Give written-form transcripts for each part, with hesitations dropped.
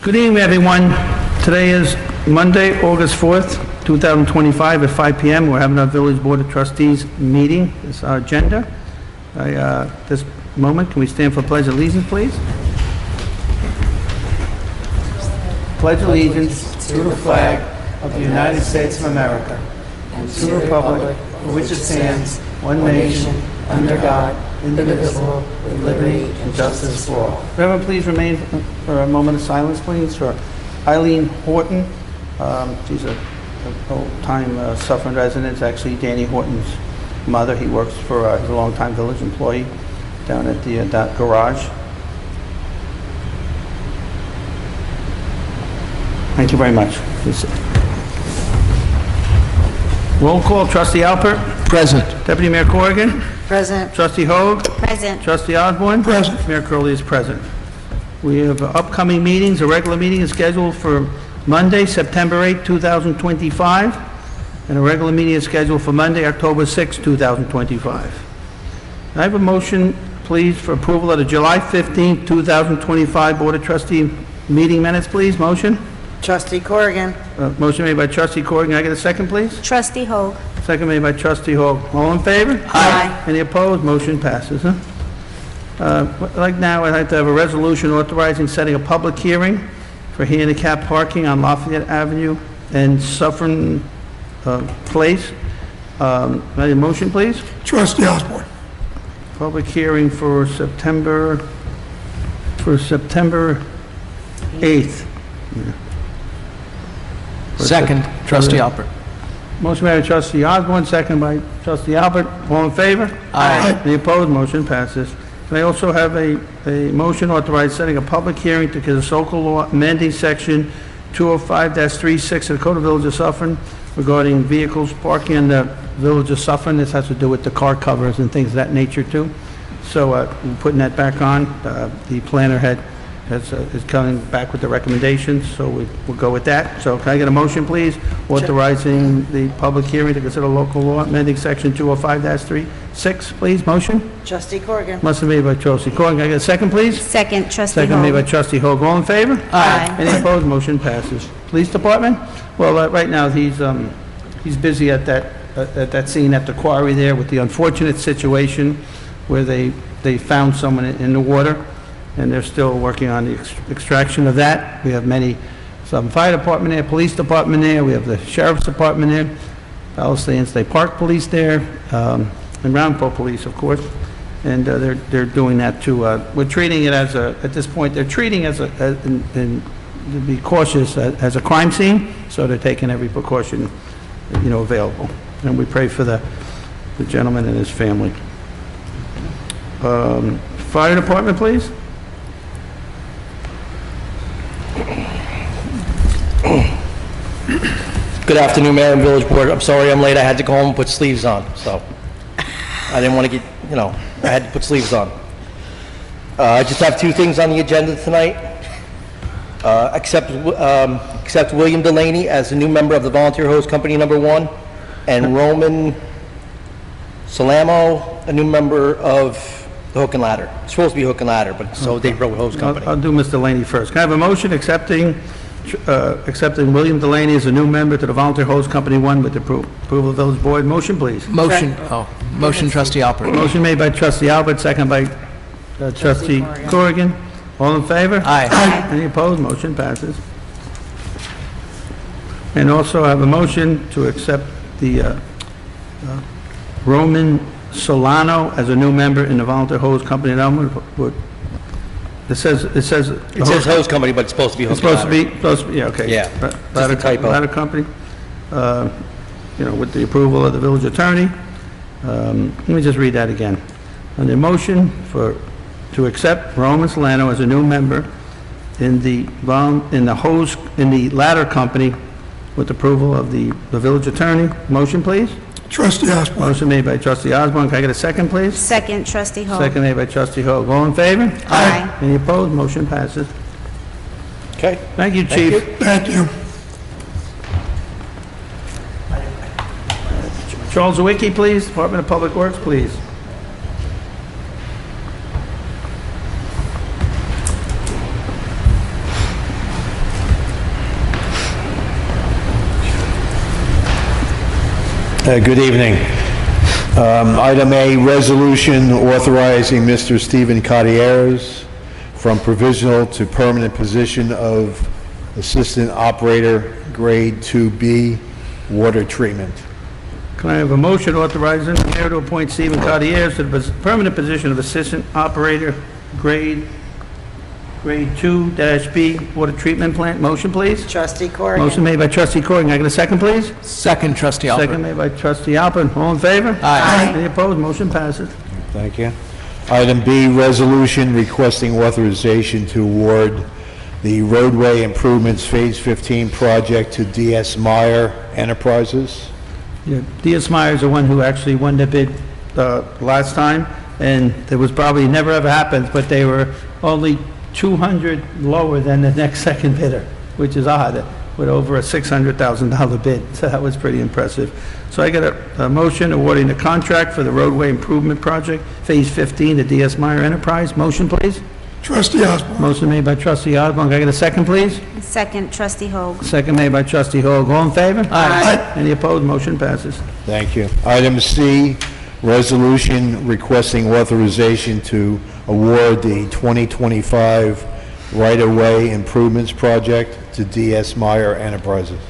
Good evening, everyone. Today is Monday, August 4th, 2025 at 5 p.m. We're having our Village Board of Trustees meeting. This is our agenda. This moment, can we stand for Pledge of Allegiance, please? Pledge allegiance to the flag of the United States of America and to the republic for which it stands, one nation, under God, indivisible, with liberty and justice for all. Everyone, please remain for a moment of silence, please, for Eileen Horton. She's an old-time Suffern resident. It's actually Danny Horton's mother. He works for, he's a long-time village employee down at the garage. Thank you very much. Please sit. Roll call. Trustee Alpert. Present. Deputy Mayor Corrigan. Present. Trustee Hogue. Present. Trustee Osborn. Present. Mayor Curley is present. We have upcoming meetings. A regular meeting is scheduled for Monday, September 8, 2025, and a regular meeting is scheduled for Monday, October 6, 2025. I have a motion, please, for approval of the July 15, 2025 Board of Trustee meeting minutes, please. Motion? Trustee Corrigan. Motion made by Trustee Corrigan. Can I get a second, please? Trustee Hogue. Second made by Trustee Hogue. All in favor? Aye. Any opposed? Motion passes. I'd like to have a resolution authorizing setting a public hearing for handicap parking on Lafayette Avenue and Suffern Place. May I have a motion, please? Trustee Osborn. Public hearing for September 8th. Yeah. Second. Trustee Alpert. Motion made by Trustee Osborn, second by Trustee Alpert. All in favor? Aye. Any opposed? Motion passes. Can I also have a motion authorizing setting a public hearing to consider local law amending section 205-36 of the Code of Village of Suffern regarding vehicles parking in the Village of Suffern? This has to do with the car covers and things of that nature too. So we're putting that back on. The planner is coming back with the recommendations, so we'll go with that. So can I get a motion, please, authorizing the public hearing to consider local law amending section 205-36, please? Motion? Trustee Corrigan. Motion made by Trustee Corrigan. Can I get a second, please? Second. Trustee Second made by Hogue. Trustee Hogue. All in favor? Aye. Any opposed? Motion passes. Police Department? Well, right now, he's busy at that scene at the quarry there with the unfortunate situation where they found someone in the water, and they're still working on the extraction of that. We have some fire department there, police department there, we have the sheriff's department there, Palestine State Park police there, and Roundpole police, of course, and they're doing that too. We're treating it as at this point, they're treating it to be cautious as a crime scene, so they're taking every precaution, available. And we pray for the gentleman and his family. Fire department, please. Good afternoon, Mayor and Village Board. I'm sorry I'm late. I had to go home and put sleeves on, so I didn't want to get, I had to put sleeves on. I just have two things on the agenda tonight. Accept William Delaney as the new member of the Volunteer Hose Company #1, and Roman Salamo, a new member of the Hook and Ladder. It's supposed to be Hook and Ladder, but so they wrote Hose Company. I'll do Mr. Delaney first. Can I have a motion accepting William Delaney as a new member to the Volunteer Hose Company 1 with the approval of the Village Board? Motion, please. Motion. Motion, Trustee Alpert. Motion made by Trustee Albert, second by Trustee Corrigan. All in favor? Aye. Any opposed? Motion passes. And also I have a motion to accept the Roman Solano as a new member in the Volunteer Hose Company. It says Hose Company, but it's supposed to be Hook it's and supposed to be, yeah, okay. Yeah, Ladder, just a typo. Ladder Company, with the approval of the village attorney. Let me just read that again. On the motion to accept Roman Solano as a new member in the Ladder Company with approval of the village attorney. Motion, please. Trustee Osborn. Motion made by Trustee Osborn. Can I get a second, please? Second. Trustee Hogue. Second made by Trustee Hogue. All in favor? Aye. Any opposed? Motion passes. Okay. Thank you, Chief. Thank you. Charles Sawicki, please. Department of Public Works, please. Good evening. Item A, resolution authorizing Mr. Stephen Cartieres from provisional to permanent position of Assistant Operator, Grade 2B, Water Treatment. Can I have a motion authorizing the mayor to appoint Stephen Cartieres to the permanent position of Assistant Operator, Grade 2-B, Water Treatment Plant? Motion, please. Trustee Corrigan. Motion made by Trustee Corrigan. Can I get a second, please? Second, Trustee Alpert. Second made by Trustee Alpert. All in favor? Aye. Any opposed? Motion passes. Thank you. Item B, resolution requesting authorization to award the roadway improvements Phase 15 project to D.S. Meyer Enterprises. Yeah, D.S. Meyer is the one who actually won the bid last time, and it was probably never ever happened, but they were only 200 lower than the next second bidder, which is odd, with over a $600,000 bid. So that was pretty impressive. So I got a motion awarding the contract for the roadway improvement project, Phase 15, to D.S. Meyer Enterprise. Motion, please. Trustee Osborn. Motion made by Trustee Osborn. Can I get a second, please? Second, Trustee Hogue. Second made by Trustee Hogue. All in favor? Aye. Any opposed? Motion passes. Thank you. Item C, resolution requesting authorization to award the 2025 right-of-way improvements project to D.S. Meyer Enterprises.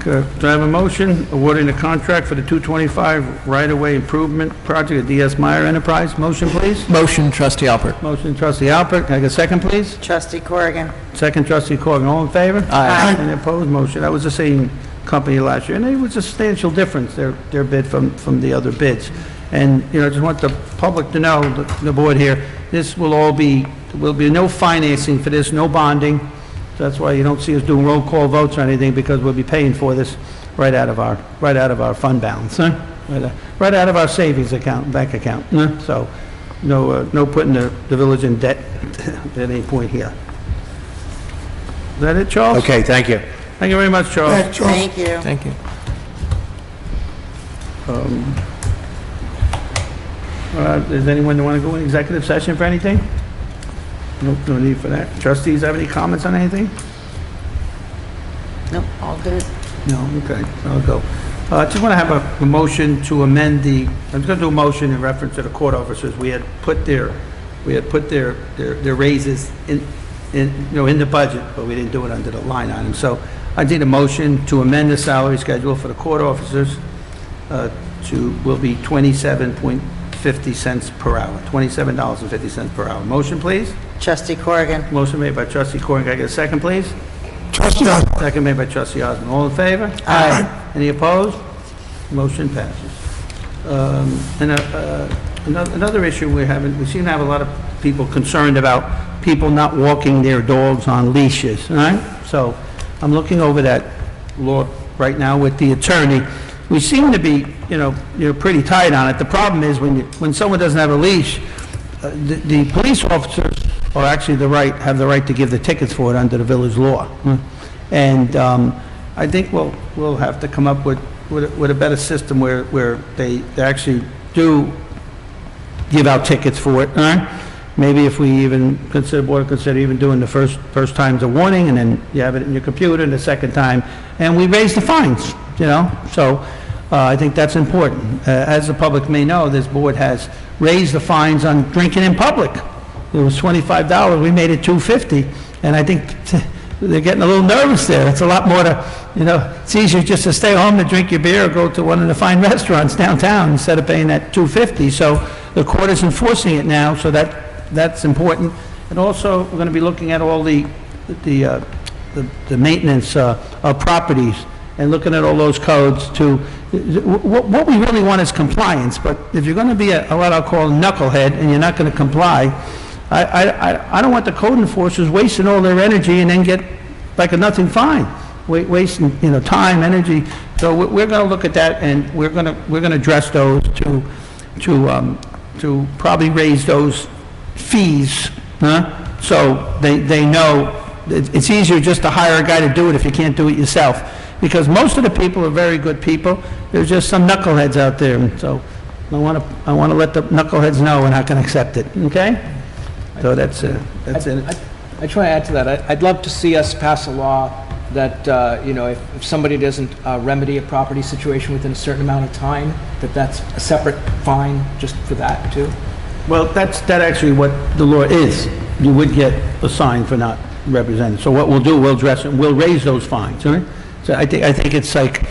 Okay. Do I have a motion awarding the contract for the 225 right-of-way improvement project at D.S. Meyer Enterprise? Motion, please. Motion, Trustee Alpert. Motion, Trustee Alpert. Can I get a second, please? Trustee Corrigan. Second, Trustee Corrigan. All in favor? Aye. Any opposed? Motion. That was the same company last year, and it was a substantial difference, their bid from the other bids. And, you know, I just want the public to know, the board here, this will all be, there will be no financing for this, no bonding. That's why you don't see us doing roll call votes or anything, because we'll be paying for this right out of our fund balance, huh? Right out of our savings account, bank account, huh? So, no putting the village in debt at any point here. Is that it, Charles? Okay, thank you. Thank you very much, Charles. Thank Charles. Thank you. Thank you. Does anyone want to go in executive session for anything? Nope, no need for that. Trustees have any comments on anything? Nope, all good. No, okay, I'll go. I just want to have a motion to amend I'm just going to do a motion in reference to the court officers. We had put their raises in the budget, but we didn't do it under the line item. So I need a motion to amend the salary schedule for the court officers will be 27.50 cents per hour, $27.50 per hour. Motion, please. Trustee Corrigan. Motion made by Trustee Corrigan. Can I get a second, please? Trustee Osborn. Second made by Trustee Osborn. All in favor? Aye. Any opposed? Motion passes. Another issue we seem to have a lot of people concerned about people not walking their dogs on leashes, all right? So I'm looking over that law right now with the attorney. We seem to be, you're pretty tight on it. The problem is when someone doesn't have a leash, the police officers are actually have the right to give the tickets for it under the village law. And I think we'll have to come up with a better system where they actually do give out tickets for it. Maybe if we even consider even doing the first time's a warning, and then you have it in your computer, and the second time, and we raise the fines. So I think that's important. As the public may know, this board has raised the fines on drinking in public. It was $25, we made it $2.50, and I think they're getting a little nervous there. It's a lot more to, it's easier just to stay home to drink your beer or go to one of the fine restaurants downtown instead of paying that $2.50. So the court is enforcing it now, so that's important. And also, we're going to be looking at all the maintenance of properties and looking at all those codes to, what we really want is compliance, but if you're going to be what I'll call a knucklehead and you're not going to comply, I don't want the code enforcers wasting all their energy and then get like a nothing fine, wasting time, energy. So we're going to look at that, and we're going to address those to probably raise those fees, so they know it's easier just to hire a guy to do it if you can't do it yourself. Because most of the people are very good people. There's just some knuckleheads out there, and so I want to let the knuckleheads know we're not going to accept it. Okay? So that's it. I just want to add to that. I'd love to see us pass a law that, if somebody doesn't remedy a property situation within a certain amount of time, that's a separate fine just for that, too? Well, that's actually what the law is. You would get a fine for not representing. So what we'll do, we'll address it, we'll raise those fines, all right? So I think it's like,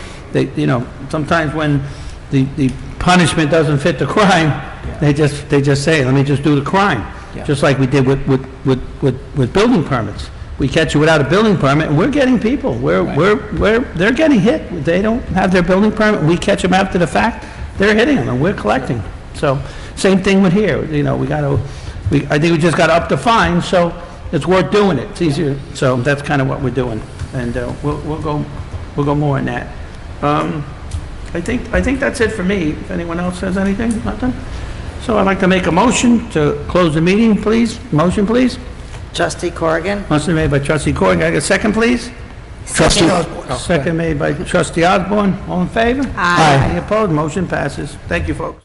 sometimes when the punishment doesn't fit the crime, they just say, let me just do the crime. Yeah. Just like we did with building permits. We catch you without a building permit, and we're getting people. They're getting hit. They don't have their building permit. We catch them after the fact. They're hitting them, and we're collecting. So, same thing with here. I think we just got to up the fine, so it's worth doing it. It's easier. So that's kind of what we're doing, and we'll go more on that. I think that's it for me. If anyone else has anything, nothing. So I'd like to make a motion to close the meeting, please. Motion, please. Trustee Corrigan. Motion made by Trustee Corrigan. Can I get a second, please? Trustee Second made by Trustee Osborn. All in favor? Aye. Any opposed? Motion passes. Thank you, folks.